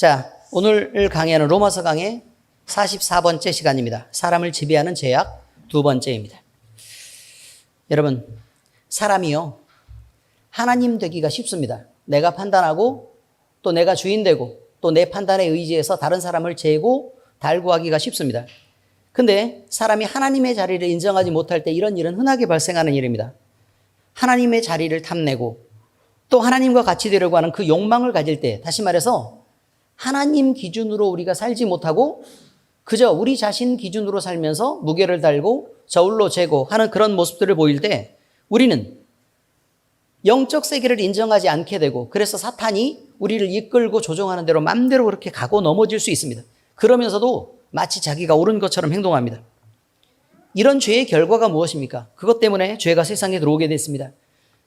자, 오늘 강의하는 로마서 강의 44번째 시간입니다. 사람을 지배하는 죄악 두 번째입니다. 여러분, 사람이요, 하나님 되기가 쉽습니다. 내가 판단하고 또 내가 주인 되고 또 내 판단에 의지해서 다른 사람을 재고 달구하기가 쉽습니다. 근데 사람이 하나님의 자리를 인정하지 못할 때 이런 일은 흔하게 발생하는 일입니다. 하나님의 자리를 탐내고 또 하나님과 같이 되려고 하는 그 욕망을 가질 때, 다시 말해서 하나님 기준으로 우리가 살지 못하고 그저 우리 자신 기준으로 살면서 무게를 달고 저울로 재고 하는 그런 모습들을 보일 때 우리는 영적 세계를 인정하지 않게 되고, 그래서 사탄이 우리를 이끌고 조종하는 대로 마음대로 그렇게 가고 넘어질 수 있습니다. 그러면서도 마치 자기가 옳은 것처럼 행동합니다. 이런 죄의 결과가 무엇입니까? 그것 때문에 죄가 세상에 들어오게 됐습니다.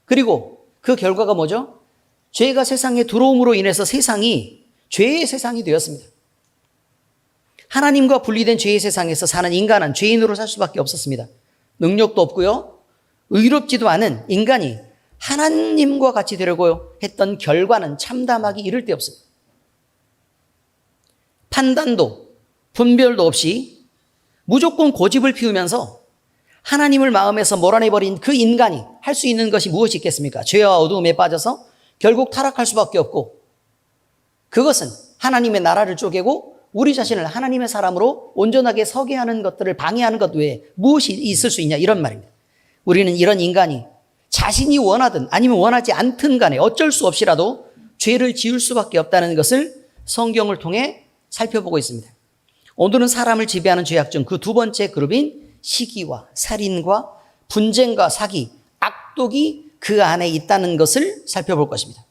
그리고 그 결과가 뭐죠? 죄가 세상에 들어옴으로 인해서 세상이 죄의 세상이 되었습니다. 하나님과 분리된 죄의 세상에서 사는 인간은 죄인으로 살 수밖에 없었습니다. 능력도 없고요, 의롭지도 않은 인간이 하나님과 같이 되려고 했던 결과는 참담하기 이를 데 없습니다. 판단도 분별도 없이 무조건 고집을 피우면서 하나님을 마음에서 몰아내버린 그 인간이 할 수 있는 것이 무엇이 있겠습니까? 죄와 어두움에 빠져서 결국 타락할 수밖에 없고, 그것은 하나님의 나라를 쪼개고 우리 자신을 하나님의 사람으로 온전하게 서게 하는 것들을 방해하는 것 외에 무엇이 있을 수 있냐, 이런 말입니다. 우리는 이런 인간이 자신이 원하든 아니면 원하지 않든 간에 어쩔 수 없이라도 죄를 지을 수밖에 없다는 것을 성경을 통해 살펴보고 있습니다. 오늘은 사람을 지배하는 죄악 중 그 두 번째 그룹인 시기와 살인과 분쟁과 사기, 악독이 그 안에 있다는 것을 살펴볼 것입니다.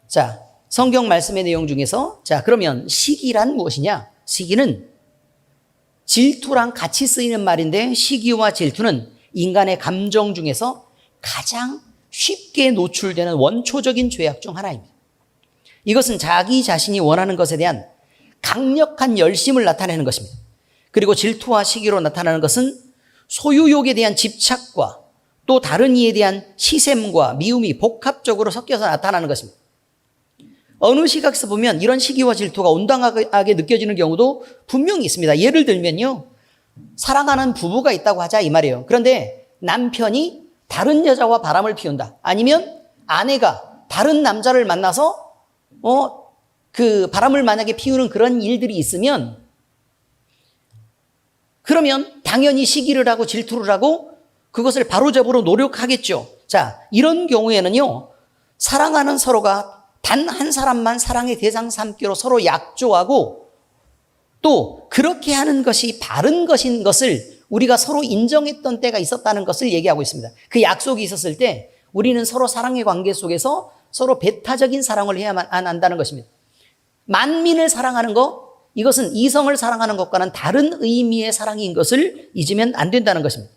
자, 성경 말씀의 내용 중에서, 자, 그러면 시기란 무엇이냐? 시기는 질투랑 같이 쓰이는 말인데, 시기와 질투는 인간의 감정 중에서 가장 쉽게 노출되는 원초적인 죄악 중 하나입니다. 이것은 자기 자신이 원하는 것에 대한 강력한 열심을 나타내는 것입니다. 그리고 질투와 시기로 나타나는 것은 소유욕에 대한 집착과 또 다른 이에 대한 시샘과 미움이 복합적으로 섞여서 나타나는 것입니다. 어느 시각에서 보면 이런 시기와 질투가 온당하게 느껴지는 경우도 분명히 있습니다. 예를 들면요, 사랑하는 부부가 있다고 하자 이 말이에요. 그런데 남편이 다른 여자와 바람을 피운다, 아니면 아내가 다른 남자를 만나서 그 바람을 만약에 피우는 그런 일들이 있으면, 그러면 당연히 시기를 하고 질투를 하고 그것을 바로잡으러 노력하겠죠. 자, 이런 경우에는요, 사랑하는 서로가 단 한 사람만 사랑의 대상 삼기로 서로 약조하고 또 그렇게 하는 것이 바른 것인 것을 우리가 서로 인정했던 때가 있었다는 것을 얘기하고 있습니다. 그 약속이 있었을 때 우리는 서로 사랑의 관계 속에서 서로 배타적인 사랑을 해야만 한다는 것입니다. 만민을 사랑하는 것, 이것은 이성을 사랑하는 것과는 다른 의미의 사랑인 것을 잊으면 안 된다는 것입니다.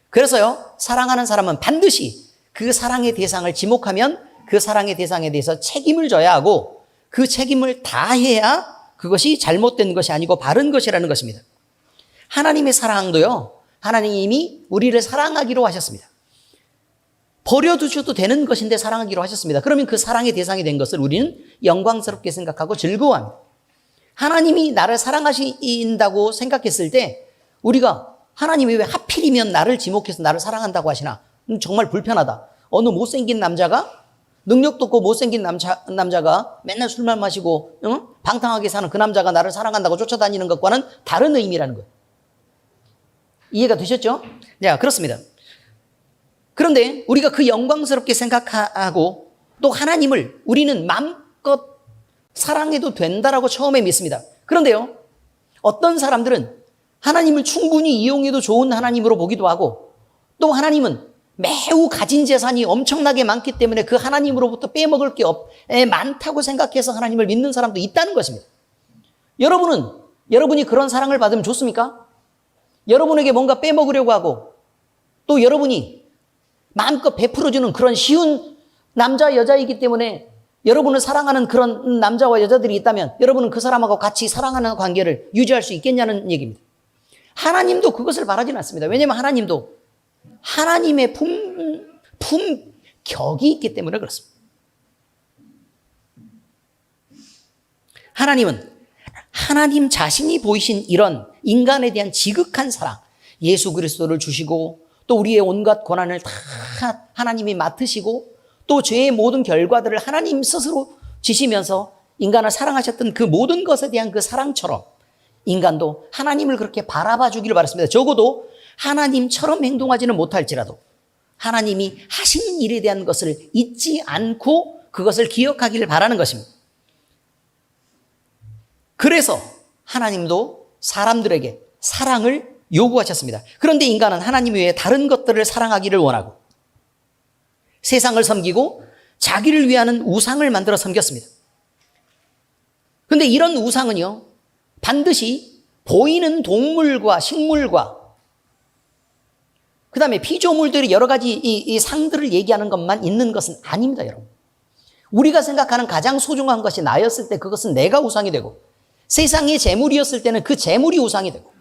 그래서요, 사랑하는 사람은 반드시 그 사랑의 대상을 지목하면 그 사랑의 대상에 대해서 책임을 져야 하고, 그 책임을 다해야 그것이 잘못된 것이 아니고 바른 것이라는 것입니다. 하나님의 사랑도요, 하나님이 우리를 사랑하기로 하셨습니다. 버려두셔도 되는 것인데 사랑하기로 하셨습니다. 그러면 그 사랑의 대상이 된 것을 우리는 영광스럽게 생각하고 즐거워합니다. 하나님이 나를 사랑하신다고 생각했을 때 우리가 하나님이 왜 하필이면 나를 지목해서 나를 사랑한다고 하시나? 정말 불편하다. 어느 못생긴 남자가, 능력도 없고 못생긴 남자가 맨날 술만 마시고 방탕하게 사는 그 남자가 나를 사랑한다고 쫓아다니는 것과는 다른 의미라는 거예요. 이해가 되셨죠? 네, 그렇습니다. 그런데 우리가 그 영광스럽게 생각하고 또 하나님을 우리는 마음껏 사랑해도 된다라고 처음에 믿습니다. 그런데요, 어떤 사람들은 하나님을 충분히 이용해도 좋은 하나님으로 보기도 하고, 또 하나님은 매우 가진 재산이 엄청나게 많기 때문에 그 하나님으로부터 빼먹을 게 많다고 생각해서 하나님을 믿는 사람도 있다는 것입니다. 여러분이 그런 사랑을 받으면 좋습니까? 여러분에게 뭔가 빼먹으려고 하고 또 여러분이 마음껏 베풀어주는 그런 쉬운 남자 여자이기 때문에 여러분을 사랑하는 그런 남자와 여자들이 있다면 여러분은 그 사람하고 같이 사랑하는 관계를 유지할 수 있겠냐는 얘기입니다. 하나님도 그것을 바라지는 않습니다. 왜냐하면 하나님도 하나님의 품격이 있기 때문에 그렇습니다. 하나님은 하나님 자신이 보이신 이런 인간에 대한 지극한 사랑, 예수 그리스도를 주시고 또 우리의 온갖 고난을 다 하나님이 맡으시고 또 죄의 모든 결과들을 하나님 스스로 지시면서 인간을 사랑하셨던 그 모든 것에 대한 그 사랑처럼 인간도 하나님을 그렇게 바라봐 주기를 바랐습니다. 적어도 하나님처럼 행동하지는 못할지라도 하나님이 하신 일에 대한 것을 잊지 않고 그것을 기억하기를 바라는 것입니다. 그래서 하나님도 사람들에게 사랑을 요구하셨습니다. 그런데 인간은 하나님 외에 다른 것들을 사랑하기를 원하고 세상을 섬기고 자기를 위하는 우상을 만들어 섬겼습니다. 그런데 이런 우상은요, 반드시 보이는 동물과 식물과 그 다음에 피조물들이 여러 가지 이 상들을 얘기하는 것만 있는 것은 아닙니다, 여러분. 우리가 생각하는 가장 소중한 것이 나였을 때 그것은 내가 우상이 되고 세상의 재물이었을 때는 그 재물이 우상이 되고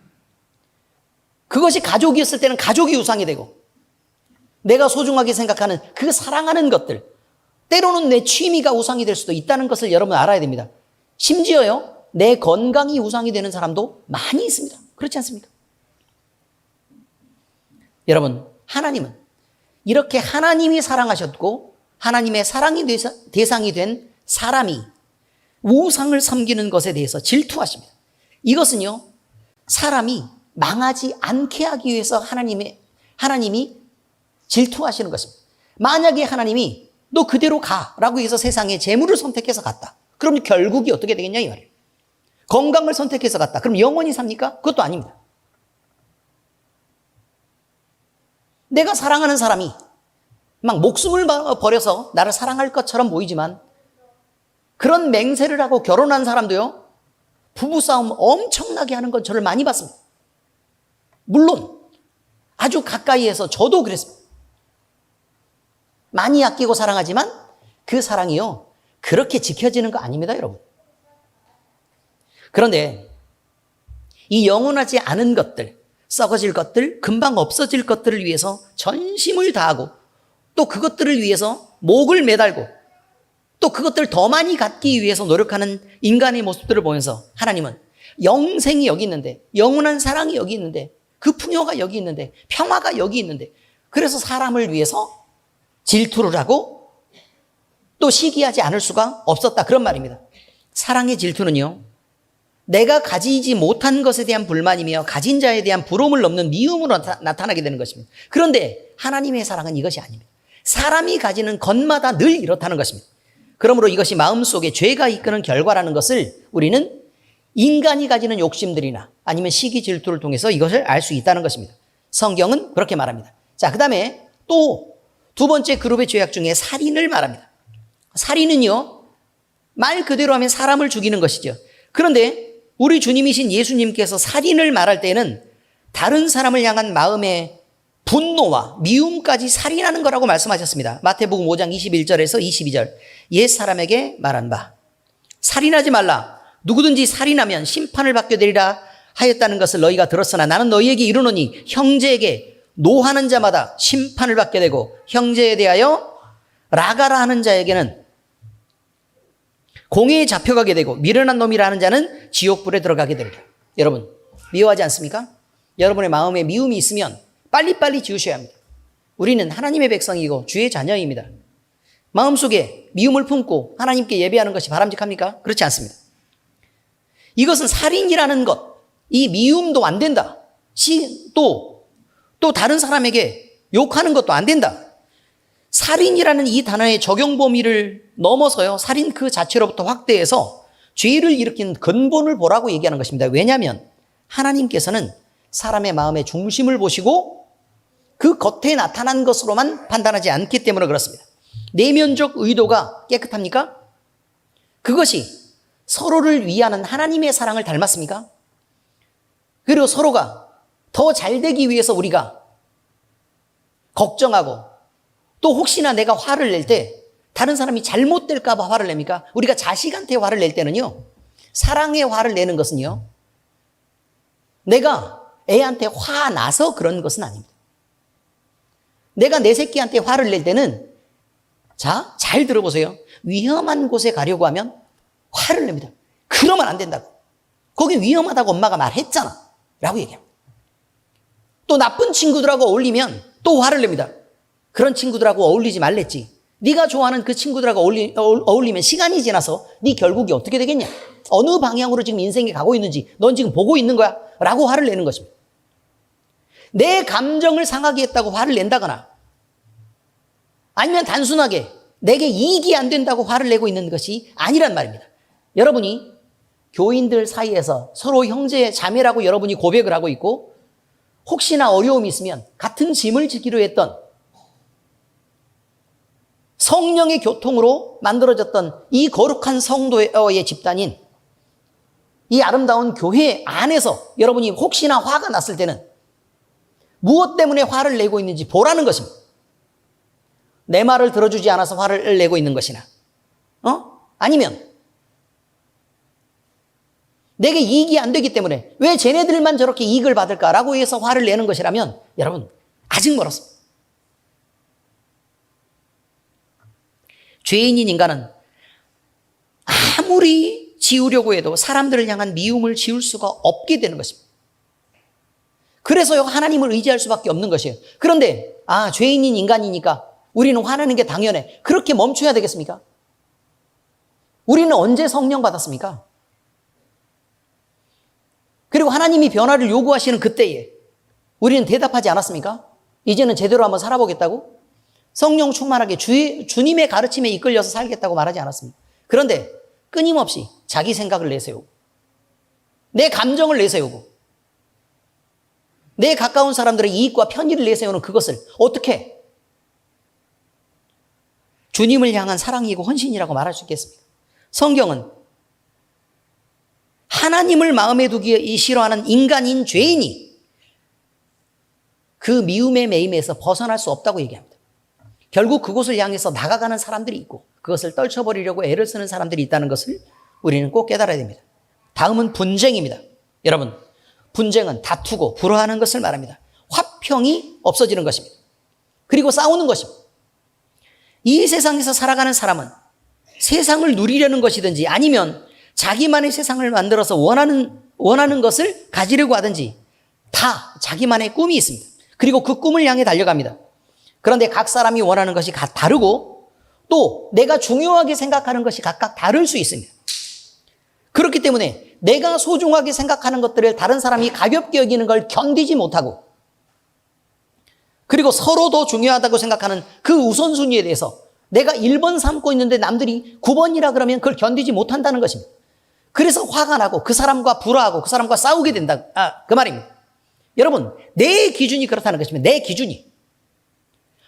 그것이 가족이었을 때는 가족이 우상이 되고 내가 소중하게 생각하는 그 사랑하는 것들, 때로는 내 취미가 우상이 될 수도 있다는 것을 여러분 알아야 됩니다. 심지어요, 내 건강이 우상이 되는 사람도 많이 있습니다. 그렇지 않습니까? 여러분, 하나님은 이렇게 하나님이 사랑하셨고 하나님의 사랑의 대상이 된 사람이 우상을 섬기는 것에 대해서 질투하십니다. 이것은요, 사람이 망하지 않게 하기 위해서 하나님이 질투하시는 것입니다. 만약에 하나님이 너 그대로 가라고 해서 세상에 재물을 선택해서 갔다. 그럼 결국이 어떻게 되겠냐 이 말이에요. 건강을 선택해서 갔다. 그럼 영원히 삽니까? 그것도 아닙니다. 내가 사랑하는 사람이 막 목숨을 버려서 나를 사랑할 것처럼 보이지만 그런 맹세를 하고 결혼한 사람도요, 부부싸움 엄청나게 하는 건 저를 많이 봤습니다. 물론 아주 가까이에서 저도 그랬습니다. 많이 아끼고 사랑하지만 그 사랑이요, 그렇게 지켜지는 거 아닙니다, 여러분. 그런데 이 영원하지 않은 것들, 썩어질 것들, 금방 없어질 것들을 위해서 전심을 다하고 또 그것들을 위해서 목을 매달고 또 그것들을 더 많이 갖기 위해서 노력하는 인간의 모습들을 보면서 하나님은 영생이 여기 있는데, 영원한 사랑이 여기 있는데, 그 풍요가 여기 있는데, 평화가 여기 있는데, 그래서 사람을 위해서 질투를 하고 또 시기하지 않을 수가 없었다, 그런 말입니다. 사랑의 질투는요, 내가 가지지 못한 것에 대한 불만이며 가진 자에 대한 부러움을 넘는 미움으로 나타나게 되는 것입니다. 그런데 하나님의 사랑은 이것이 아닙니다. 사람이 가지는 것마다 늘 이렇다는 것입니다. 그러므로 이것이 마음속에 죄가 이끄는 결과라는 것을 우리는 인간이 가지는 욕심들이나 아니면 시기 질투를 통해서 이것을 알 수 있다는 것입니다. 성경은 그렇게 말합니다. 자, 그 다음에 또 두 번째 그룹의 죄악 중에 살인을 말합니다. 살인은요, 말 그대로 하면 사람을 죽이는 것이죠. 그런데 우리 주님이신 예수님께서 살인을 말할 때는 다른 사람을 향한 마음의 분노와 미움까지 살인하는 거라고 말씀하셨습니다. 마태복음 5장 21절에서 22절. 옛 사람에게 말한 바, 살인하지 말라. 누구든지 살인하면 심판을 받게 되리라 하였다는 것을 너희가 들었으나 나는 너희에게 이르노니 형제에게 노하는 자마다 심판을 받게 되고 형제에 대하여 라가라 하는 자에게는 공회에 잡혀가게 되고 미련한 놈이라 하는 자는 지옥불에 들어가게 됩니다. 여러분, 미워하지 않습니까? 여러분의 마음에 미움이 있으면 빨리빨리 지우셔야 합니다. 우리는 하나님의 백성이고 주의 자녀입니다. 마음속에 미움을 품고 하나님께 예배하는 것이 바람직합니까? 그렇지 않습니다. 이것은 살인이라는 것, 이 미움도 안 된다. 또 다른 사람에게 욕하는 것도 안 된다. 살인이라는 이 단어의 적용 범위를 넘어서요, 살인 그 자체로부터 확대해서 죄를 일으킨 근본을 보라고 얘기하는 것입니다. 왜냐하면 하나님께서는 사람의 마음의 중심을 보시고 그 겉에 나타난 것으로만 판단하지 않기 때문에 그렇습니다. 내면적 의도가 깨끗합니까? 그것이 서로를 위하는 하나님의 사랑을 닮았습니까? 그리고 서로가 더 잘되기 위해서 우리가 걱정하고 또 혹시나 내가 화를 낼 때 다른 사람이 잘못될까 봐 화를 냅니까? 우리가 자식한테 화를 낼 때는요, 사랑의 화를 내는 것은요, 내가 애한테 화나서 그런 것은 아닙니다. 내가 내 새끼한테 화를 낼 때는, 자, 잘 들어보세요. 위험한 곳에 가려고 하면 화를 냅니다. 그러면 안 된다고. 거기 위험하다고 엄마가 말했잖아. 라고 얘기합니다. 또 나쁜 친구들하고 어울리면 또 화를 냅니다. 그런 친구들하고 어울리지 말랬지. 네가 좋아하는 그 친구들하고 어울리면 시간이 지나서 네 결국이 어떻게 되겠냐. 어느 방향으로 지금 인생이 가고 있는지 넌 지금 보고 있는 거야. 라고 화를 내는 것입니다. 내 감정을 상하게 했다고 화를 낸다거나 아니면 단순하게 내게 이익이 안 된다고 화를 내고 있는 것이 아니란 말입니다. 여러분이 교인들 사이에서 서로 형제 자매라고 여러분이 고백을 하고 있고 혹시나 어려움이 있으면 같은 짐을 지기로 했던 성령의 교통으로 만들어졌던 이 거룩한 성도의 집단인 이 아름다운 교회 안에서 여러분이 혹시나 화가 났을 때는 무엇 때문에 화를 내고 있는지 보라는 것입니다. 내 말을 들어주지 않아서 화를 내고 있는 것이나 아니면 내게 이익이 안 되기 때문에 왜 쟤네들만 저렇게 이익을 받을까라고 해서 화를 내는 것이라면 여러분 아직 멀었습니다. 죄인인 인간은 아무리 지우려고 해도 사람들을 향한 미움을 지울 수가 없게 되는 것입니다. 그래서 하나님을 의지할 수밖에 없는 것이에요. 그런데 죄인인 인간이니까 우리는 화내는 게 당연해. 그렇게 멈춰야 되겠습니까? 우리는 언제 성령 받았습니까? 그리고 하나님이 변화를 요구하시는 그때에 우리는 대답하지 않았습니까? 이제는 제대로 한번 살아보겠다고? 성령 충만하게 주님의 가르침에 이끌려서 살겠다고 말하지 않았습니까? 그런데 끊임없이 자기 생각을 내세우고 내 감정을 내세우고 내 가까운 사람들의 이익과 편의를 내세우는 그것을 어떻게 주님을 향한 사랑이고 헌신이라고 말할 수 있겠습니까? 성경은 하나님을 마음에 두기 싫어하는 인간인 죄인이 그 미움의 매임에서 벗어날 수 없다고 얘기합니다. 결국 그곳을 향해서 나가가는 사람들이 있고 그것을 떨쳐버리려고 애를 쓰는 사람들이 있다는 것을 우리는 꼭 깨달아야 됩니다. 다음은 분쟁입니다. 여러분, 분쟁은 다투고 불화하는 것을 말합니다. 화평이 없어지는 것입니다. 그리고 싸우는 것입니다. 이 세상에서 살아가는 사람은 세상을 누리려는 것이든지 아니면 자기만의 세상을 만들어서 원하는 것을 가지려고 하든지 다 자기만의 꿈이 있습니다. 그리고 그 꿈을 향해 달려갑니다. 그런데 각 사람이 원하는 것이 다르고 또 내가 중요하게 생각하는 것이 각각 다를 수 있습니다. 그렇기 때문에 내가 소중하게 생각하는 것들을 다른 사람이 가볍게 여기는 걸 견디지 못하고 그리고 서로 더 중요하다고 생각하는 그 우선순위에 대해서 내가 1번 삼고 있는데 남들이 9번이라 그러면 그걸 견디지 못한다는 것입니다. 그래서 화가 나고 그 사람과 불화하고 그 사람과 싸우게 된다. 그 말입니다. 여러분, 내 기준이 그렇다는 것입니다. 내 기준이.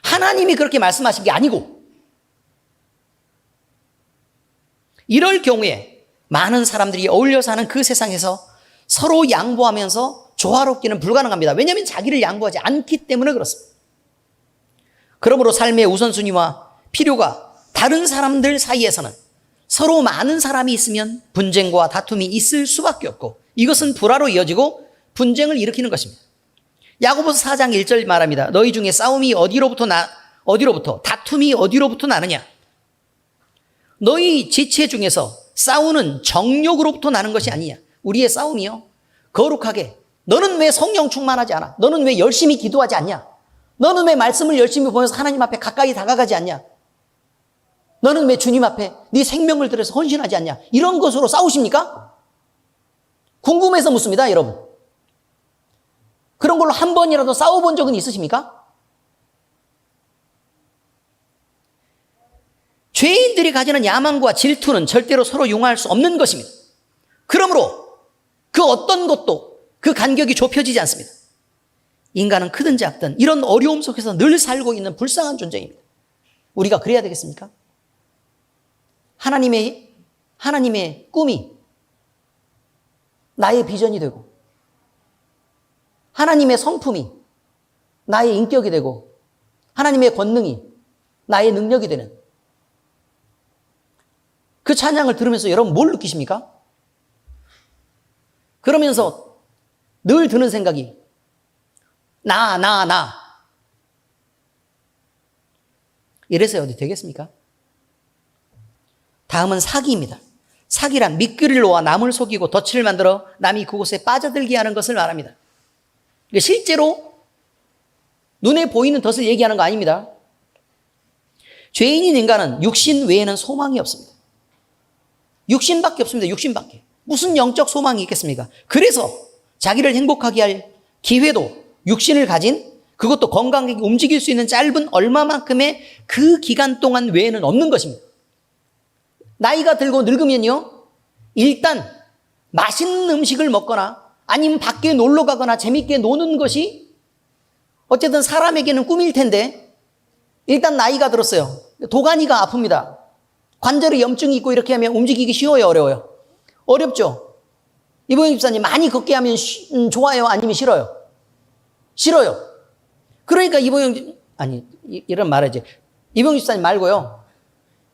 하나님이 그렇게 말씀하신 게 아니고 이럴 경우에 많은 사람들이 어울려 사는 그 세상에서 서로 양보하면서 조화롭기는 불가능합니다. 왜냐하면 자기를 양보하지 않기 때문에 그렇습니다. 그러므로 삶의 우선순위와 필요가 다른 사람들 사이에서는 서로 많은 사람이 있으면 분쟁과 다툼이 있을 수밖에 없고 이것은 불화로 이어지고 분쟁을 일으키는 것입니다. 야고보서 4장 1절 말합니다. 너희 중에 싸움이 어디로부터 다툼이 어디로부터 나느냐? 너희 지체 중에서 싸우는 정욕으로부터 나는 것이 아니냐? 우리의 싸움이요 거룩하게 너는 왜 성령 충만하지 않아? 너는 왜 열심히 기도하지 않냐? 너는 왜 말씀을 열심히 보면서 하나님 앞에 가까이 다가가지 않냐? 너는 왜 주님 앞에 네 생명을 들여서 헌신하지 않냐? 이런 것으로 싸우십니까? 궁금해서 묻습니다, 여러분. 그런 걸로 한 번이라도 싸워본 적은 있으십니까? 죄인들이 가지는 야망과 질투는 절대로 서로 용할 수 없는 것입니다. 그러므로 그 어떤 것도 그 간격이 좁혀지지 않습니다. 인간은 크든 작든 이런 어려움 속에서 늘 살고 있는 불쌍한 존재입니다. 우리가 그래야 되겠습니까? 하나님의 꿈이 나의 비전이 되고 하나님의 성품이 나의 인격이 되고 하나님의 권능이 나의 능력이 되는 그 찬양을 들으면서 여러분 뭘 느끼십니까? 그러면서 늘 드는 생각이 나 이래서 어디 되겠습니까? 다음은 사기입니다. 사기란 미끼를 놓아 남을 속이고 덫을 만들어 남이 그곳에 빠져들게 하는 것을 말합니다. 실제로 눈에 보이는 덫을 얘기하는 거 아닙니다. 죄인인 인간은 육신 외에는 소망이 없습니다. 육신밖에 없습니다. 육신밖에. 무슨 영적 소망이 있겠습니까? 그래서 자기를 행복하게 할 기회도 육신을 가진, 그것도 건강하게 움직일 수 있는 짧은 얼마만큼의 그 기간 동안 외에는 없는 것입니다. 나이가 들고 늙으면요, 일단 맛있는 음식을 먹거나 아니면 밖에 놀러 가거나 재밌게 노는 것이 어쨌든 사람에게는 꿈일 텐데, 일단 나이가 들었어요. 도가니가 아픕니다. 관절에 염증이 있고 이렇게 하면 움직이기 쉬워요, 어려워요? 어렵죠? 이보영 집사님, 많이 걷게 하면 좋아요, 아니면 싫어요? 싫어요. 그러니까 이런 말이지. 이보영 집사님 말고요,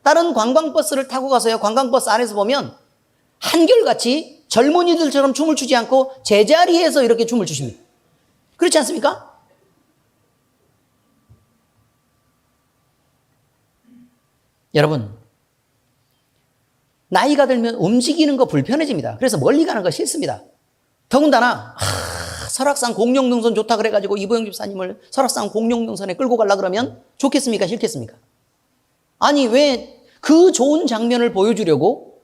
다른 관광버스를 타고 가서요, 관광버스 안에서 보면 한결같이 젊은이들처럼 춤을 추지 않고 제자리에서 이렇게 춤을 추십니다. 그렇지 않습니까? 여러분, 나이가 들면 움직이는 거 불편해집니다. 그래서 멀리 가는 거 싫습니다. 더군다나 설악산 공룡능선 좋다 그래가지고 이보영 집사님을 설악산 공룡능선에 끌고 가려고 그러면 좋겠습니까? 싫겠습니까? 아니, 왜 그 좋은 장면을 보여주려고,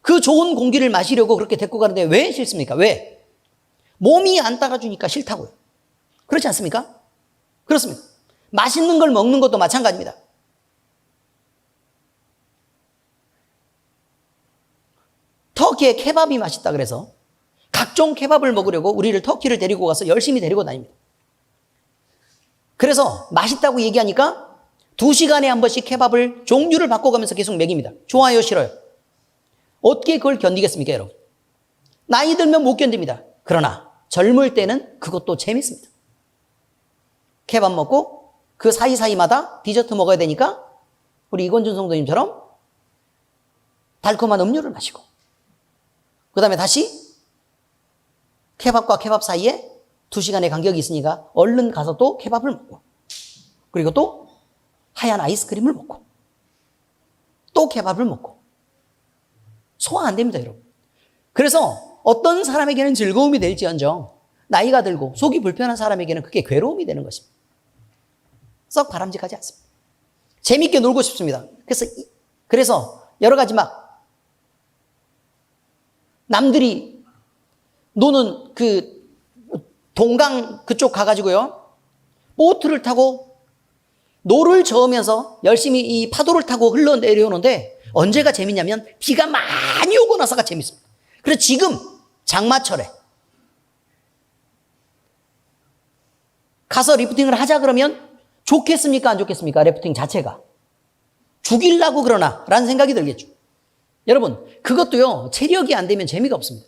그 좋은 공기를 마시려고 그렇게 데리고 가는데 왜 싫습니까? 왜? 몸이 안 따라주니까 싫다고요. 그렇지 않습니까? 그렇습니다. 맛있는 걸 먹는 것도 마찬가지입니다. 터키의 케밥이 맛있다 그래서 각종 케밥을 먹으려고 우리를 터키를 데리고 가서 열심히 데리고 다닙니다. 그래서 맛있다고 얘기하니까 2시간에 한 번씩 케밥을 종류를 바꿔가면서 계속 먹입니다. 좋아요, 싫어요? 어떻게 그걸 견디겠습니까, 여러분? 나이 들면 못 견딥니다. 그러나 젊을 때는 그것도 재밌습니다. 케밥 먹고 그 사이사이마다 디저트 먹어야 되니까 우리 이건준 성도님처럼 달콤한 음료를 마시고, 그 다음에 다시 케밥과 케밥 사이에 2시간의 간격이 있으니까 얼른 가서 또 케밥을 먹고, 그리고 또 하얀 아이스크림을 먹고, 또 케밥을 먹고. 소화 안 됩니다, 여러분. 그래서 어떤 사람에게는 즐거움이 될지언정 나이가 들고 속이 불편한 사람에게는 그게 괴로움이 되는 것입니다. 썩 바람직하지 않습니다. 재밌게 놀고 싶습니다. 그래서 여러 가지 막 남들이 노는 그 동강 그쪽 가가지고요, 보트를 타고 노를 저으면서 열심히 이 파도를 타고 흘러내려오는데 언제가 재밌냐면 비가 많이 오고 나서가 재밌습니다. 그래서 지금 장마철에 가서 리프팅을 하자 그러면 좋겠습니까, 안 좋겠습니까? 리프팅 자체가 죽이려고 그러나 라는 생각이 들겠죠. 여러분, 그것도요, 체력이 안 되면 재미가 없습니다.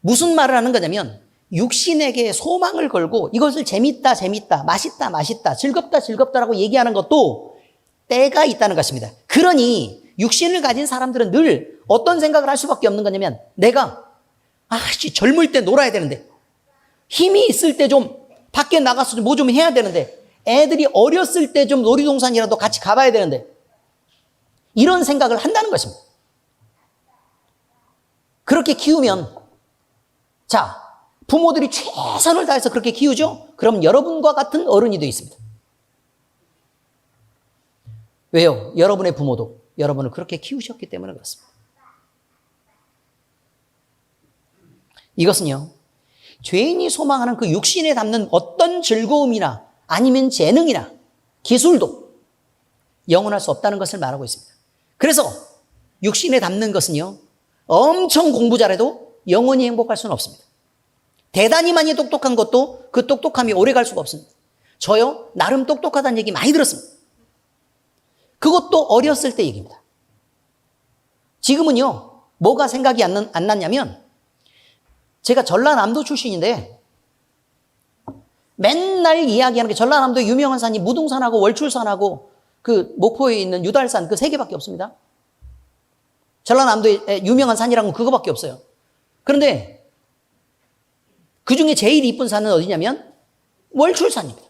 무슨 말을 하는 거냐면 육신에게 소망을 걸고 이것을 재밌다, 재밌다, 맛있다, 맛있다, 즐겁다, 즐겁다라고 얘기하는 것도 때가 있다는 것입니다. 그러니 육신을 가진 사람들은 늘 어떤 생각을 할 수밖에 없는 거냐면, 내가 젊을 때 놀아야 되는데, 힘이 있을 때 좀 밖에 나가서 뭐 좀 해야 되는데, 애들이 어렸을 때 좀 놀이동산이라도 같이 가봐야 되는데, 이런 생각을 한다는 것입니다. 그렇게 키우면, 자, 부모들이 최선을 다해서 그렇게 키우죠? 그럼 여러분과 같은 어른이 되어 있습니다. 왜요? 여러분의 부모도 여러분을 그렇게 키우셨기 때문에 그렇습니다. 이것은요, 죄인이 소망하는 그 육신에 담는 어떤 즐거움이나 아니면 재능이나 기술도 영원할 수 없다는 것을 말하고 있습니다. 그래서 육신에 담는 것은요, 엄청 공부 잘해도 영원히 행복할 수는 없습니다. 대단히 많이 똑똑한 것도 그 똑똑함이 오래 갈 수가 없습니다. 저요, 나름 똑똑하다는 얘기 많이 들었습니다. 그것도 어렸을 때 얘기입니다. 지금은요, 뭐가 생각이 안 났냐면, 제가 전라남도 출신인데 맨날 이야기하는 게, 전라남도에 유명한 산이 무등산하고 월출산하고 그 목포에 있는 유달산, 그 3개밖에 없습니다. 전라남도에 유명한 산이라는 건 그거밖에 없어요. 그런데 그 중에 제일 이쁜 산은 어디냐면 월출산입니다.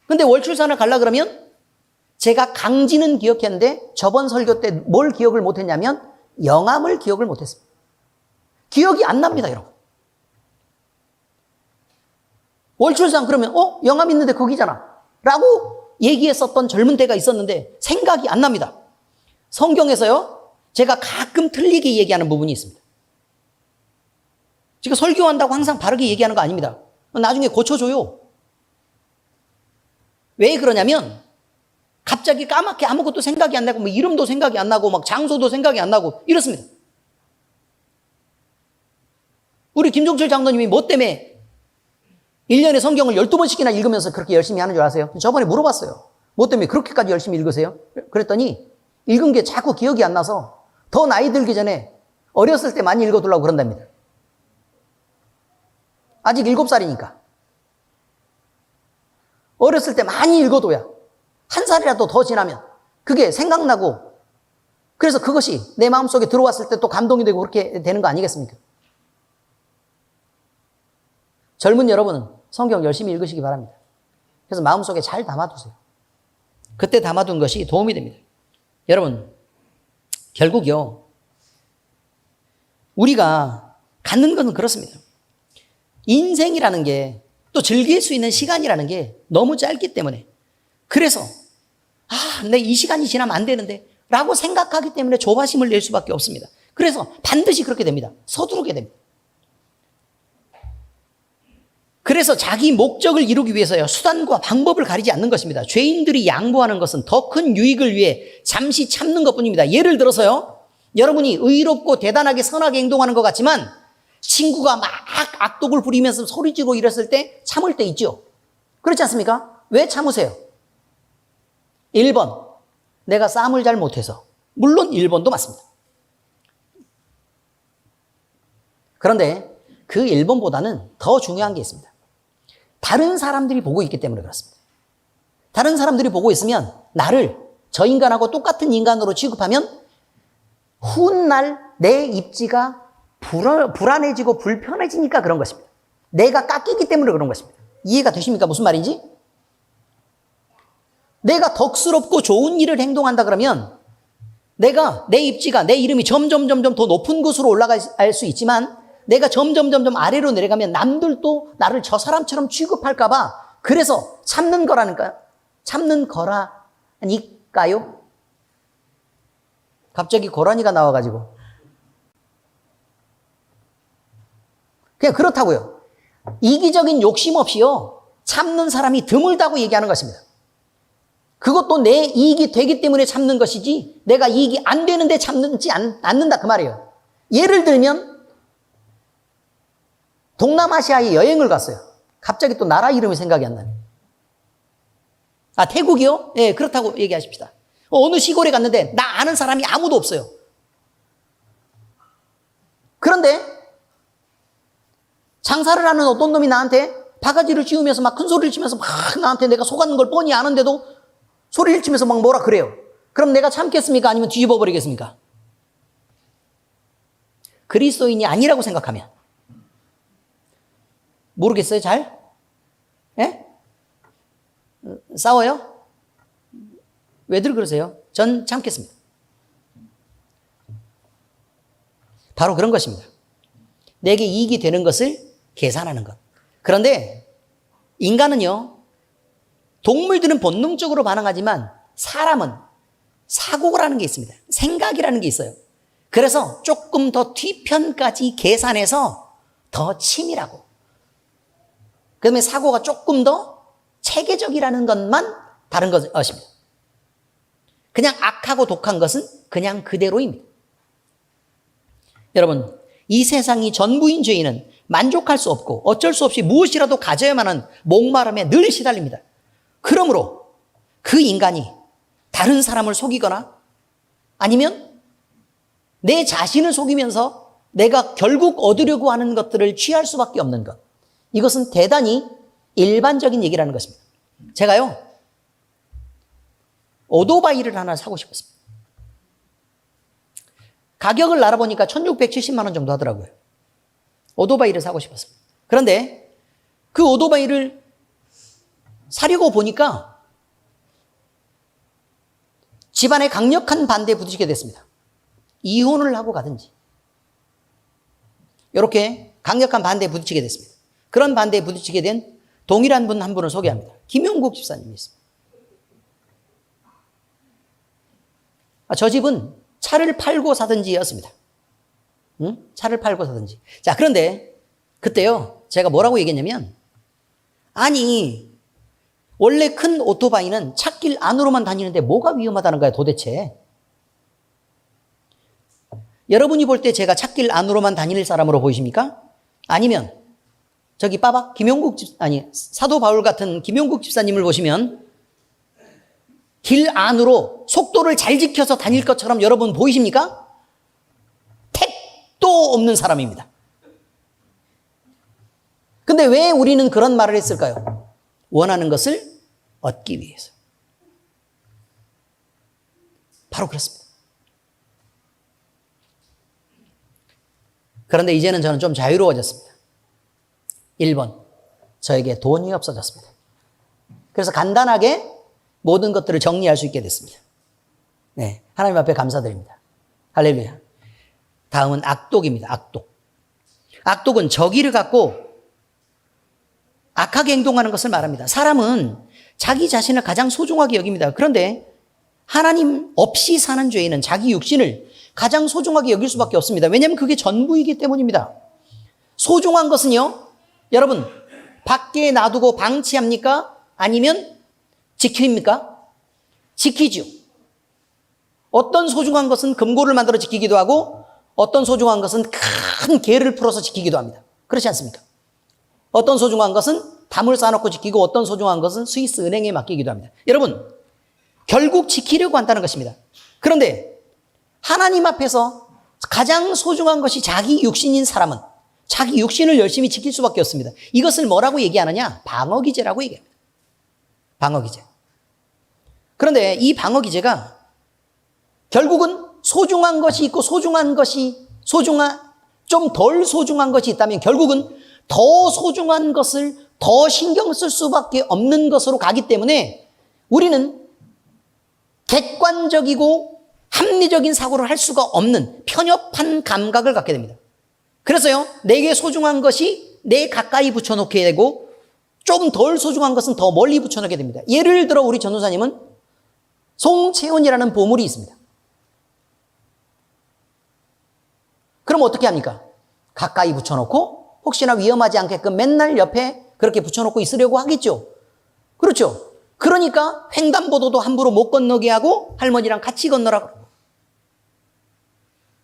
근데 월출산을 가려고 그러면 제가 강진은 기억했는데 저번 설교 때 뭘 기억을 못했냐면 영암을 기억을 못했습니다. 기억이 안 납니다, 여러분. 월출산 그러면 영암 있는데 거기잖아 라고 얘기했었던 젊은 때가 있었는데 생각이 안 납니다. 성경에서요, 제가 가끔 틀리게 얘기하는 부분이 있습니다. 제가 설교한다고 항상 바르게 얘기하는 거 아닙니다. 나중에 고쳐줘요. 왜 그러냐면 갑자기 까맣게 아무것도 생각이 안 나고 뭐 이름도 생각이 안 나고 막 장소도 생각이 안 나고 이렇습니다. 우리 김종철 장로님이 뭐 때문에 1년에 성경을 12번씩이나 읽으면서 그렇게 열심히 하는 줄 아세요? 저번에 물어봤어요. 뭐 때문에 그렇게까지 열심히 읽으세요? 그랬더니 읽은 게 자꾸 기억이 안 나서 더 나이 들기 전에 어렸을 때 많이 읽어두려고 그런답니다. 아직 7살이니까. 어렸을 때 많이 읽어둬야 한 살이라도 더 지나면 그게 생각나고 그래서 그것이 내 마음속에 들어왔을 때 또 감동이 되고 그렇게 되는 거 아니겠습니까? 젊은 여러분은 성경 열심히 읽으시기 바랍니다. 그래서 마음속에 잘 담아두세요. 그때 담아둔 것이 도움이 됩니다. 여러분, 결국요, 우리가 갖는 것은 그렇습니다. 인생이라는 게 또 즐길 수 있는 시간이라는 게 너무 짧기 때문에 그래서 내 이 시간이 지나면 안 되는데 라고 생각하기 때문에 조바심을 낼 수밖에 없습니다. 그래서 반드시 그렇게 됩니다. 서두르게 됩니다. 그래서 자기 목적을 이루기 위해서요, 수단과 방법을 가리지 않는 것입니다. 죄인들이 양보하는 것은 더 큰 유익을 위해 잠시 참는 것뿐입니다. 예를 들어서요, 여러분이 의롭고 대단하게 선하게 행동하는 것 같지만 친구가 막 악독을 부리면서 소리지르고 이랬을 때 참을 때 있죠. 그렇지 않습니까? 왜 참으세요? 1번, 내가 싸움을 잘 못해서. 물론 1번도 맞습니다. 그런데 그 1번보다는 더 중요한 게 있습니다. 다른 사람들이 보고 있기 때문에 그렇습니다. 다른 사람들이 보고 있으면 나를 저 인간하고 똑같은 인간으로 취급하면 훗날 내 입지가 불안해지고 불편해지니까 그런 것입니다. 내가 깎이기 때문에 그런 것입니다. 이해가 되십니까? 무슨 말인지? 내가 덕스럽고 좋은 일을 행동한다 그러면 내 입지가, 내 이름이 점점 더 높은 곳으로 올라갈 수 있지만 내가 점점 아래로 내려가면 남들도 나를 저 사람처럼 취급할까봐 그래서 참는 거라니까요. 갑자기 고라니가 나와가지고. 그냥 그렇다고요. 이기적인 욕심 없이요, 참는 사람이 드물다고 얘기하는 것입니다. 그것도 내 이익이 되기 때문에 참는 것이지 내가 이익이 안 되는데 참지 않는다 그 말이에요. 예를 들면 동남아시아에 여행을 갔어요. 갑자기 또 나라 이름이 생각이 안 나네. 태국이요? 네, 그렇다고 얘기하십시다. 어느 시골에 갔는데 나 아는 사람이 아무도 없어요. 그런데 장사를 하는 어떤 놈이 나한테 바가지를 씌우면서 막 큰 소리를 치면서 막 나한테 내가 속았는 걸 뻔히 아는데도 소리를 치면서 막 뭐라 그래요. 그럼 내가 참겠습니까? 아니면 뒤집어 버리겠습니까? 그리스도인이 아니라고 생각하면. 모르겠어요, 잘? 예? 싸워요? 왜들 그러세요? 전 참겠습니다. 바로 그런 것입니다. 내게 이익이 되는 것을 계산하는 것. 그런데 인간은요, 동물들은 본능적으로 반응하지만 사람은 사고라는 게 있습니다. 생각이라는 게 있어요. 그래서 조금 더 뒤편까지 계산해서 더 치밀하고, 그다음에 사고가 조금 더 체계적이라는 것만 다른 것입니다. 그냥 악하고 독한 것은 그냥 그대로입니다. 여러분, 이 세상이 전부인 죄인은 만족할 수 없고 어쩔 수 없이 무엇이라도 가져야만 하는 목마름에 늘 시달립니다. 그러므로 그 인간이 다른 사람을 속이거나 아니면 내 자신을 속이면서 내가 결국 얻으려고 하는 것들을 취할 수밖에 없는 것. 이것은 대단히 일반적인 얘기라는 것입니다. 제가요, 오토바이를 하나 사고 싶었습니다. 가격을 알아보니까 1670만 원 정도 하더라고요. 오토바이를 사고 싶었습니다. 그런데 그 오토바이를 사려고 보니까 집안에 강력한 반대에 부딪히게 됐습니다. 이혼을 하고 가든지 이렇게 강력한 반대에 부딪히게 됐습니다. 그런 반대에 부딪히게 된 동일한 분 한 분을 소개합니다. 김용국 집사님이 있습니다. 저 집은 차를 팔고 사든지였습니다. 응? 차를 팔고 사든지. 자, 그런데 그때요, 제가 뭐라고 얘기했냐면, 아니, 원래 큰 오토바이는 찻길 안으로만 다니는데 뭐가 위험하다는 거야, 도대체. 여러분이 볼 때 제가 찻길 안으로만 다닐 사람으로 보이십니까? 아니면 저기 빠박 김용국 사도 바울 같은 김용국 집사님을 보시면 길 안으로 속도를 잘 지켜서 다닐 것처럼 여러분 보이십니까? 택도 없는 사람입니다. 근데 왜 우리는 그런 말을 했을까요? 원하는 것을 얻기 위해서. 바로 그렇습니다. 그런데 이제는 저는 좀 자유로워졌습니다. 1번, 저에게 돈이 없어졌습니다. 그래서 간단하게 모든 것들을 정리할 수 있게 됐습니다. 네, 하나님 앞에 감사드립니다. 할렐루야. 다음은 악독입니다. 악독. 악독은 저기를 갖고 악하게 행동하는 것을 말합니다. 사람은 자기 자신을 가장 소중하게 여깁니다. 그런데 하나님 없이 사는 죄인은 자기 육신을 가장 소중하게 여길 수밖에 없습니다. 왜냐하면 그게 전부이기 때문입니다. 소중한 것은요, 여러분, 밖에 놔두고 방치합니까? 아니면 지킵니까? 지키죠. 어떤 소중한 것은 금고를 만들어 지키기도 하고 어떤 소중한 것은 큰 개를 풀어서 지키기도 합니다. 그렇지 않습니까? 어떤 소중한 것은 담을 쌓아놓고 지키고 어떤 소중한 것은 스위스 은행에 맡기기도 합니다. 여러분, 결국 지키려고 한다는 것입니다. 그런데 하나님 앞에서 가장 소중한 것이 자기 육신인 사람은 자기 육신을 열심히 지킬 수밖에 없습니다. 이것을 뭐라고 얘기하느냐? 방어기제라고 얘기합니다. 방어기제. 그런데 이 방어기제가 결국은 소중한 것이 있고 좀 덜 소중한 것이 있다면 결국은 더 소중한 것을 더 신경 쓸 수밖에 없는 것으로 가기 때문에 우리는 객관적이고 합리적인 사고를 할 수가 없는 편협한 감각을 갖게 됩니다. 그래서요, 내게 소중한 것이 내 가까이 붙여놓게 되고 좀 덜 소중한 것은 더 멀리 붙여놓게 됩니다. 예를 들어 우리 전도사님은 송채원이라는 보물이 있습니다. 그럼 어떻게 합니까? 가까이 붙여놓고 혹시나 위험하지 않게끔 맨날 옆에 그렇게 붙여놓고 있으려고 하겠죠. 그렇죠. 그러니까 횡단보도도 함부로 못 건너게 하고 할머니랑 같이 건너라 그러고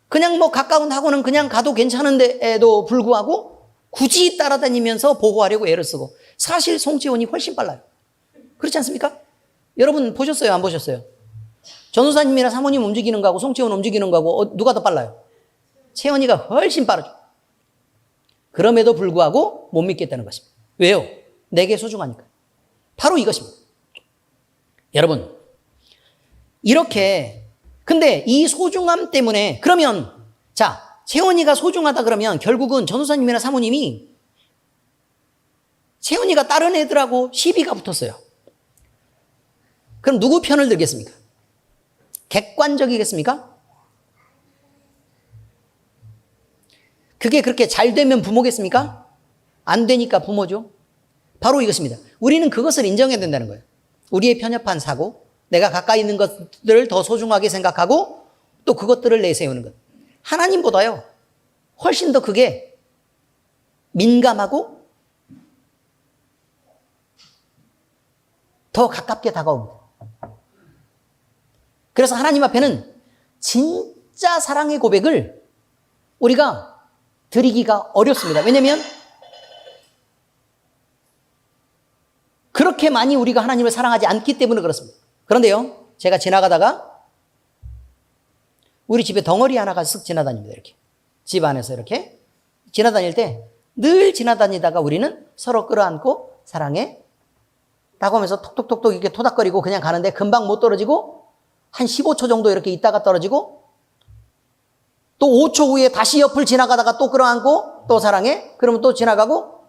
그냥 뭐 가까운 학원은 그냥 가도 괜찮은데에도 불구하고 굳이 따라다니면서 보호하려고 애를 쓰고 사실 송채원이 훨씬 빨라요. 그렇지 않습니까? 여러분 보셨어요? 안 보셨어요? 전도사님이나 사모님 움직이는 거하고 송채원 움직이는 거하고 누가 더 빨라요? 채원이가 훨씬 빠르죠. 그럼에도 불구하고 못 믿겠다는 것입니다. 왜요? 내게 소중하니까. 바로 이것입니다. 여러분, 이렇게 근데 이 소중함 때문에 그러면 자, 채원이가 소중하다 그러면 결국은 전도사님이나 사모님이 채원이가 다른 애들하고 시비가 붙었어요. 그럼 누구 편을 들겠습니까? 객관적이겠습니까? 그게 그렇게 잘 되면 부모겠습니까? 안 되니까 부모죠. 바로 이것입니다. 우리는 그것을 인정해야 된다는 거예요. 우리의 편협한 사고, 내가 가까이 있는 것들을 더 소중하게 생각하고 또 그것들을 내세우는 것. 하나님보다요, 훨씬 더 그게 민감하고 더 가깝게 다가옵니다. 그래서 하나님 앞에는 진짜 사랑의 고백을 우리가 드리기가 어렵습니다. 왜냐하면 그렇게 많이 우리가 하나님을 사랑하지 않기 때문에 그렇습니다. 그런데요, 제가 지나가다가 우리 집에 덩어리 하나가 쓱 지나다닙니다. 이렇게 집 안에서 이렇게 지나다닐 때 늘 지나다니다가 우리는 서로 끌어안고 사랑해 라고 하면서 톡톡톡톡 이렇게 토닥거리고 그냥 가는데 금방 못 떨어지고 한 15초 정도 이렇게 있다가 떨어지고 또 5초 후에 다시 옆을 지나가다가 또 끌어안고 또 사랑해? 그러면 또 지나가고.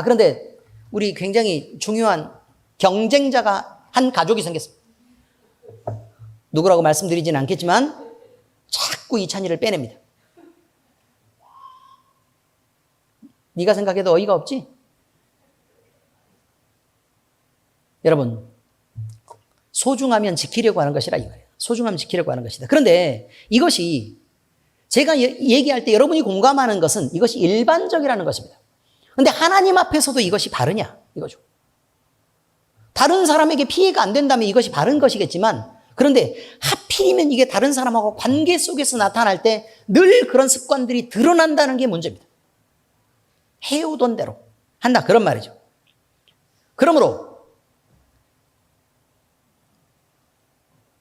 그런데 우리 굉장히 중요한 경쟁자가 한 가족이 생겼습니다. 누구라고 말씀드리진 않겠지만 자꾸 축구 이찬희를 빼냅니다. 네가 생각해도 어이가 없지? 여러분, 소중하면 지키려고 하는 것이라 이거예요. 소중하면 지키려고 하는 것이다. 그런데 이것이 제가 얘기할 때 여러분이 공감하는 것은 이것이 일반적이라는 것입니다. 그런데 하나님 앞에서도 이것이 바르냐 이거죠. 다른 사람에게 피해가 안 된다면 이것이 바른 것이겠지만, 그런데 하필이면 이게 다른 사람하고 관계 속에서 나타날 때 늘 그런 습관들이 드러난다는 게 문제입니다. 해오던 대로 한다 그런 말이죠. 그러므로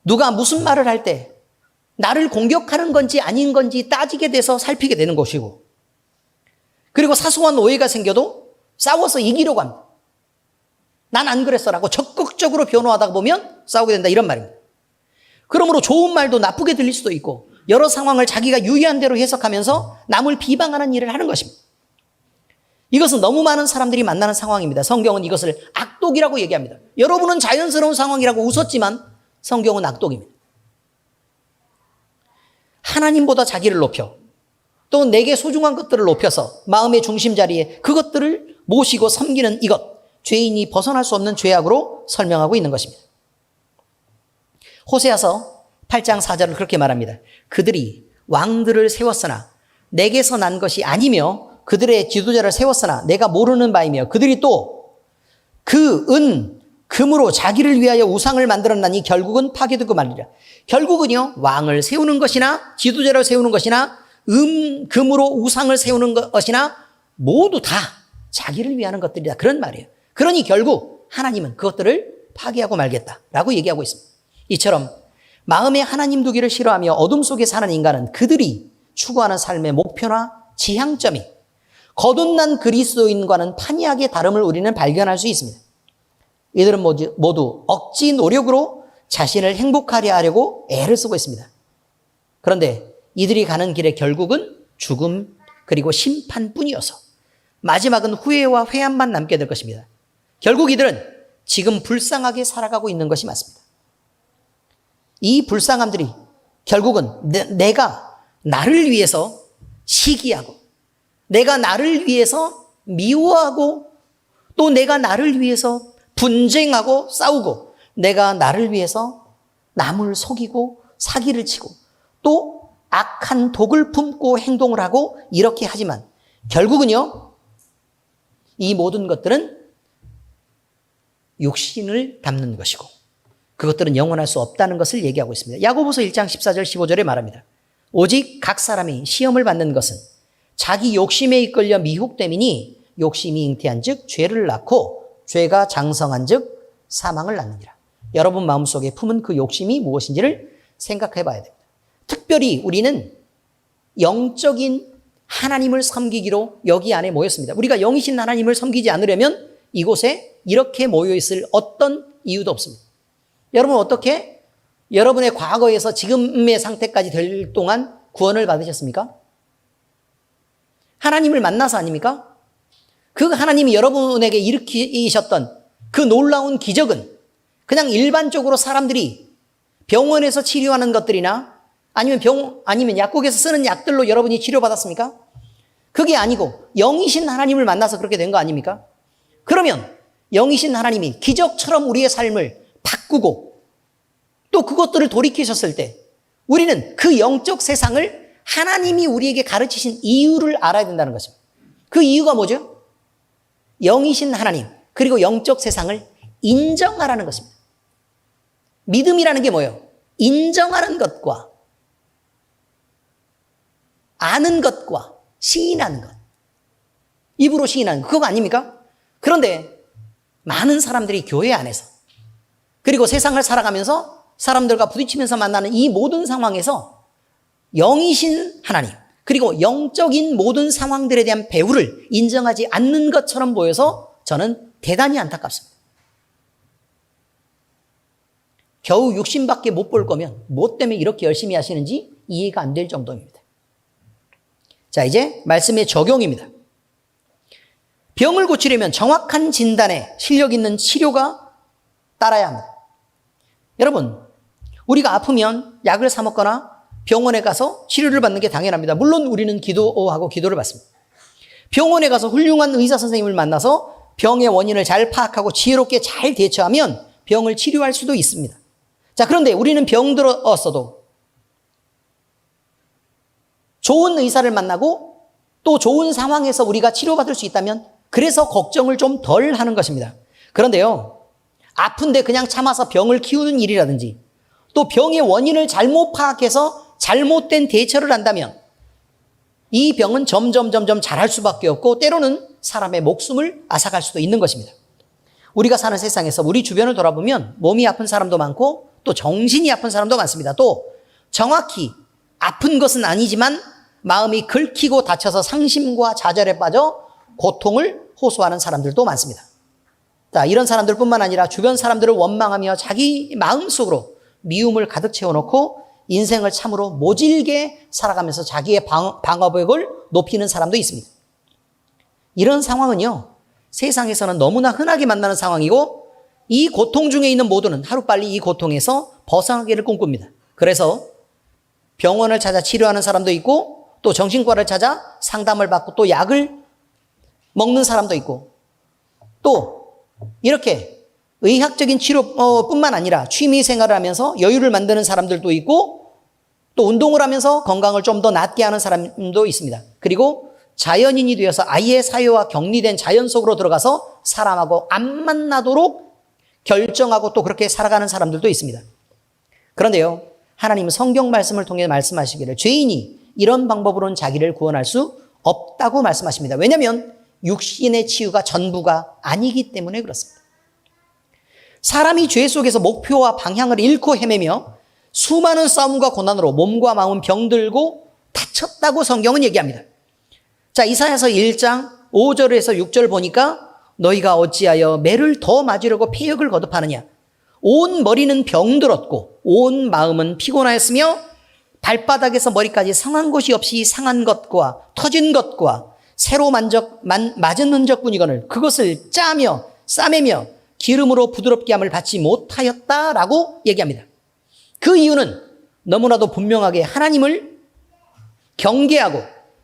누가 무슨 말을 할 때 나를 공격하는 건지 아닌 건지 따지게 돼서 살피게 되는 것이고, 그리고 사소한 오해가 생겨도 싸워서 이기려고 합니다. 난 안 그랬어라고 적극적으로 변호하다 보면 싸우게 된다 이런 말입니다. 그러므로 좋은 말도 나쁘게 들릴 수도 있고 여러 상황을 자기가 유의한 대로 해석하면서 남을 비방하는 일을 하는 것입니다. 이것은 너무 많은 사람들이 만나는 상황입니다. 성경은 이것을 악독이라고 얘기합니다. 여러분은 자연스러운 상황이라고 웃었지만 성경은 악독입니다. 하나님보다 자기를 높여 또 내게 소중한 것들을 높여서 마음의 중심 자리에 그것들을 모시고 섬기는 이것, 죄인이 벗어날 수 없는 죄악으로 설명하고 있는 것입니다. 호세아서 8장 4절을 그렇게 말합니다. 그들이 왕들을 세웠으나 내게서 난 것이 아니며 그들의 지도자를 세웠으나 내가 모르는 바이며 그들이 또 그 은, 금으로 자기를 위하여 우상을 만들었나니 결국은 파괴되고 말리라. 결국은요, 왕을 세우는 것이나 지도자를 세우는 것이나 금으로 우상을 세우는 것이나 모두 다 자기를 위하는 것들이다 그런 말이에요. 그러니 결국 하나님은 그것들을 파괴하고 말겠다라고 얘기하고 있습니다. 이처럼 마음에 하나님 두기를 싫어하며 어둠 속에 사는 인간은 그들이 추구하는 삶의 목표나 지향점이 거듭난 그리스도인과는 판이하게 다름을 우리는 발견할 수 있습니다. 이들은 모두 억지 노력으로 자신을 행복하게 하려고 애를 쓰고 있습니다. 그런데 이들이 가는 길의 결국은 죽음 그리고 심판뿐이어서 마지막은 후회와 회한만 남게 될 것입니다. 결국 이들은 지금 불쌍하게 살아가고 있는 것이 맞습니다. 이 불쌍함들이 결국은 내가 나를 위해서 시기하고 내가 나를 위해서 미워하고 또 내가 나를 위해서 분쟁하고 싸우고 내가 나를 위해서 남을 속이고 사기를 치고 또 악한 독을 품고 행동을 하고 이렇게 하지만 결국은요, 이 모든 것들은 육신을 담는 것이고 그것들은 영원할 수 없다는 것을 얘기하고 있습니다. 야고보서 1장 14절 15절에 말합니다. 오직 각 사람이 시험을 받는 것은 자기 욕심에 이끌려 미혹됨이니 욕심이 잉태한 즉 죄를 낳고 죄가 장성한 즉 사망을 낳느니라. 여러분 마음속에 품은 그 욕심이 무엇인지를 생각해 봐야 됩니다. 특별히 우리는 영적인 하나님을 섬기기로 여기 안에 모였습니다. 우리가 영이신 하나님을 섬기지 않으려면 이곳에 이렇게 모여있을 어떤 이유도 없습니다. 여러분 어떻게 여러분의 과거에서 지금의 상태까지 될 동안 구원을 받으셨습니까? 하나님을 만나서 아닙니까? 그 하나님이 여러분에게 일으키셨던 그 놀라운 기적은 그냥 일반적으로 사람들이 병원에서 치료하는 것들이나 아니면 약국에서 쓰는 약들로 여러분이 치료받았습니까? 그게 아니고 영이신 하나님을 만나서 그렇게 된 거 아닙니까? 그러면 영이신 하나님이 기적처럼 우리의 삶을 바꾸고 또 그것들을 돌이키셨을 때 우리는 그 영적 세상을 하나님이 우리에게 가르치신 이유를 알아야 된다는 것입니다. 그 이유가 뭐죠? 영이신 하나님 그리고 영적 세상을 인정하라는 것입니다. 믿음이라는 게 뭐예요? 인정하는 것과 아는 것과 시인하는 것. 입으로 시인하는 것. 그거 아닙니까? 그런데 많은 사람들이 교회 안에서 그리고 세상을 살아가면서 사람들과 부딪히면서 만나는 이 모든 상황에서 영이신 하나님 그리고 영적인 모든 상황들에 대한 배후를 인정하지 않는 것처럼 보여서 저는 대단히 안타깝습니다. 겨우 육신밖에 못 볼 거면 뭐 때문에 이렇게 열심히 하시는지 이해가 안 될 정도입니다. 자, 이제 말씀의 적용입니다. 병을 고치려면 정확한 진단에 실력 있는 치료가 따라야 합니다. 여러분, 우리가 아프면 약을 사 먹거나 병원에 가서 치료를 받는 게 당연합니다. 물론 우리는 기도하고 기도를 받습니다. 병원에 가서 훌륭한 의사 선생님을 만나서 병의 원인을 잘 파악하고 지혜롭게 잘 대처하면 병을 치료할 수도 있습니다. 자, 그런데 우리는 병들었어도 좋은 의사를 만나고 또 좋은 상황에서 우리가 치료받을 수 있다면 그래서 걱정을 좀 덜 하는 것입니다. 그런데요, 아픈데 그냥 참아서 병을 키우는 일이라든지 또 병의 원인을 잘못 파악해서 잘못된 대처를 한다면 이 병은 점점 잘할 수밖에 없고 때로는 사람의 목숨을 앗아갈 수도 있는 것입니다. 우리가 사는 세상에서 우리 주변을 돌아보면 몸이 아픈 사람도 많고 또 정신이 아픈 사람도 많습니다. 또 정확히 아픈 것은 아니지만 마음이 긁히고 다쳐서 상심과 좌절에 빠져 고통을 호소하는 사람들도 많습니다. 자, 이런 사람들뿐만 아니라 주변 사람들을 원망하며 자기 마음속으로 미움을 가득 채워놓고 인생을 참으로 모질게 살아가면서 자기의 방어벽을 높이는 사람도 있습니다. 이런 상황은요, 세상에서는 너무나 흔하게 만나는 상황이고 이 고통 중에 있는 모두는 하루빨리 이 고통에서 벗어나기를 꿈꿉니다. 그래서 병원을 찾아 치료하는 사람도 있고 또 정신과를 찾아 상담을 받고 또 약을 먹는 사람도 있고 또 이렇게 의학적인 치료뿐만 아니라 취미 생활을 하면서 여유를 만드는 사람들도 있고 또 운동을 하면서 건강을 좀 더 낫게 하는 사람도 있습니다. 그리고 자연인이 되어서 아예 사회와 격리된 자연 속으로 들어가서 사람하고 안 만나도록 결정하고 또 그렇게 살아가는 사람들도 있습니다. 그런데요, 하나님은 성경 말씀을 통해 말씀하시기를 죄인이 이런 방법으로는 자기를 구원할 수 없다고 말씀하십니다. 왜냐하면 육신의 치유가 전부가 아니기 때문에 그렇습니다. 사람이 죄 속에서 목표와 방향을 잃고 헤매며 수많은 싸움과 고난으로 몸과 마음은 병들고 다쳤다고 성경은 얘기합니다. 자, 이사야서 1장 5절에서 6절 보니까 너희가 어찌하여 매를 더 맞으려고 폐역을 거듭하느냐. 온 머리는 병들었고 온 마음은 피곤하였으며 발바닥에서 머리까지 상한 곳이 없이 상한 것과 터진 것과 새로 맞은 흔적뿐이거늘 그것을 짜며 싸매며 기름으로 부드럽게 함을 받지 못하였다라고 얘기합니다. 그 이유는 너무나도 분명하게 하나님을 경계하고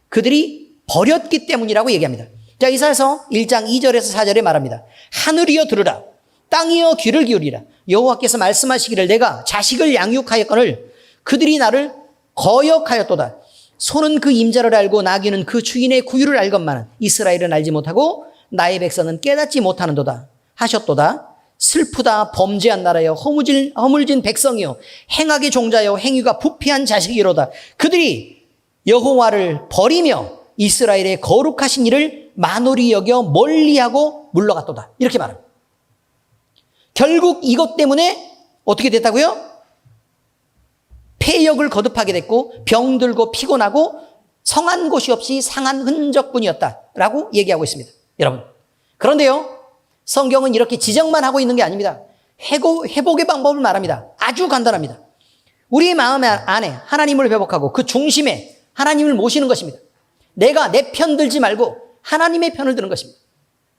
그들이 버렸기 때문이라고 얘기합니다. 자, 이사야서 1장 2절에서 4절에 말합니다. 하늘이여 들으라, 땅이여 귀를 기울이라. 여호와께서 말씀하시기를 내가 자식을 양육하였거늘 그들이 나를 거역하였도다. 소는 그 임자를 알고 나귀는 그 주인의 구유를 알건만은 이스라엘은 알지 못하고 나의 백성은 깨닫지 못하는도다 하셨도다. 슬프다 범죄한 나라여 허물진 백성이여 행악의 종자여 행위가 부패한 자식이로다. 그들이 여호와를 버리며 이스라엘의 거룩하신 이를 만홀히 여겨 멀리하고 물러갔도다. 이렇게 말합니다. 결국 이것 때문에 어떻게 됐다고요? 폐역을 거듭하게 됐고 병들고 피곤하고 성한 곳이 없이 상한 흔적뿐이었다라고 얘기하고 있습니다. 여러분, 그런데요, 성경은 이렇게 지적만 하고 있는 게 아닙니다. 회복의 방법을 말합니다. 아주 간단합니다. 우리의 마음 안에 하나님을 회복하고 그 중심에 하나님을 모시는 것입니다. 내가 내 편 들지 말고 하나님의 편을 드는 것입니다.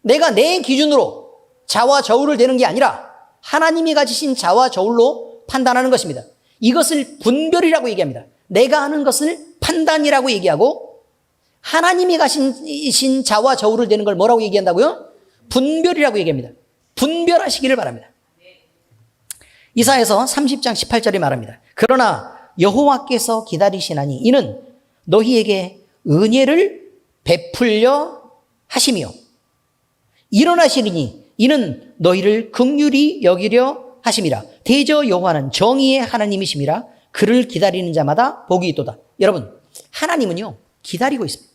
내가 내 기준으로 자와 저울을 대는 게 아니라 하나님이 가지신 자와 저울로 판단하는 것입니다. 이것을 분별이라고 얘기합니다. 내가 하는 것을 판단이라고 얘기하고 하나님이 가신 자와 저울을 대는 걸 뭐라고 얘기한다고요? 분별이라고 얘기합니다. 분별하시기를 바랍니다. 이사야서 30장 18절에 말합니다. 그러나 여호와께서 기다리시나니 이는 너희에게 은혜를 베풀려 하시며 일어나시리니 이는 너희를 긍휼히 여기려 하심이라. 대저 여호와는 정의의 하나님이심이라. 그를 기다리는 자마다 복이 있도다. 여러분, 하나님은요 기다리고 있습니다.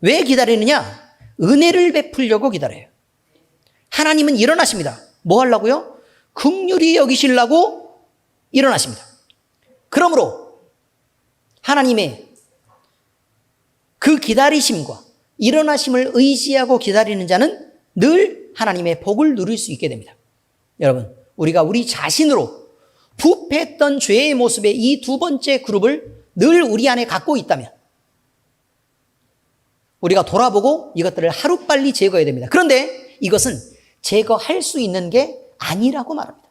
왜 기다리느냐? 은혜를 베풀려고 기다려요. 하나님은 일어나십니다. 뭐 하려고요? 긍휼히 여기시려고 일어나십니다. 그러므로 하나님의 그 기다리심과 일어나심을 의지하고 기다리는 자는 늘 하나님의 복을 누릴 수 있게 됩니다. 여러분, 우리가 우리 자신으로 부패했던 죄의 모습의 이 두 번째 그룹을 늘 우리 안에 갖고 있다면 우리가 돌아보고 이것들을 하루빨리 제거해야 됩니다. 그런데 이것은 제거할 수 있는 게 아니라고 말합니다.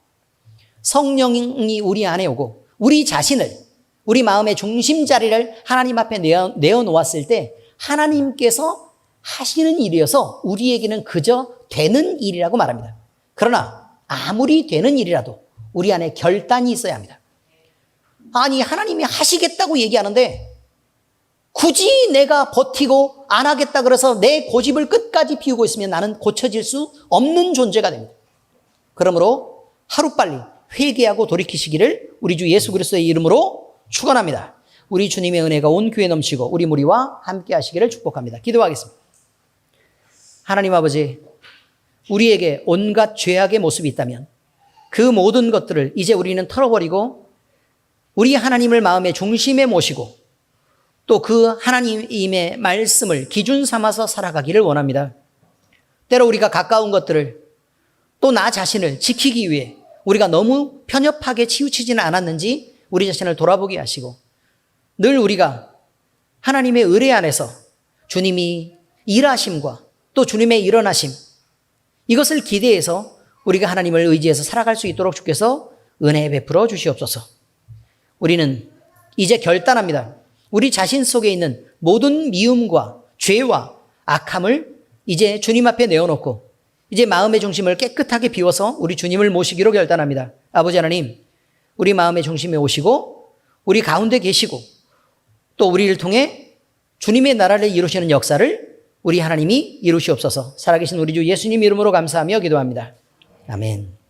성령이 우리 안에 오고 우리 자신을 우리 마음의 중심 자리를 하나님 앞에 내어놓았을 때 하나님께서 하시는 일이어서 우리에게는 그저 되는 일이라고 말합니다. 그러나 아무리 되는 일이라도 우리 안에 결단이 있어야 합니다. 아니, 하나님이 하시겠다고 얘기하는데 굳이 내가 버티고 안 하겠다 그래서 내 고집을 끝까지 피우고 있으면 나는 고쳐질 수 없는 존재가 됩니다. 그러므로 하루빨리 회개하고 돌이키시기를 우리 주 예수 그리스도의 이름으로 축원합니다. 우리 주님의 은혜가 온 교회에 넘치고 우리 무리와 함께 하시기를 축복합니다. 기도하겠습니다. 하나님 아버지, 우리에게 온갖 죄악의 모습이 있다면 그 모든 것들을 이제 우리는 털어버리고 우리 하나님을 마음의 중심에 모시고 또 그 하나님의 말씀을 기준 삼아서 살아가기를 원합니다. 때로 우리가 가까운 것들을 또 나 자신을 지키기 위해 우리가 너무 편협하게 치우치지는 않았는지 우리 자신을 돌아보게 하시고 늘 우리가 하나님의 의뢰 안에서 주님이 일하심과 또 주님의 일어나심 이것을 기대해서 우리가 하나님을 의지해서 살아갈 수 있도록 주께서 은혜 베풀어 주시옵소서. 우리는 이제 결단합니다. 우리 자신 속에 있는 모든 미움과 죄와 악함을 이제 주님 앞에 내어놓고 이제 마음의 중심을 깨끗하게 비워서 우리 주님을 모시기로 결단합니다. 아버지 하나님, 우리 마음의 중심에 오시고 우리 가운데 계시고 또 우리를 통해 주님의 나라를 이루시는 역사를 우리 하나님이 이루시옵소서. 살아계신 우리 주 예수님 이름으로 감사하며 기도합니다. 아멘.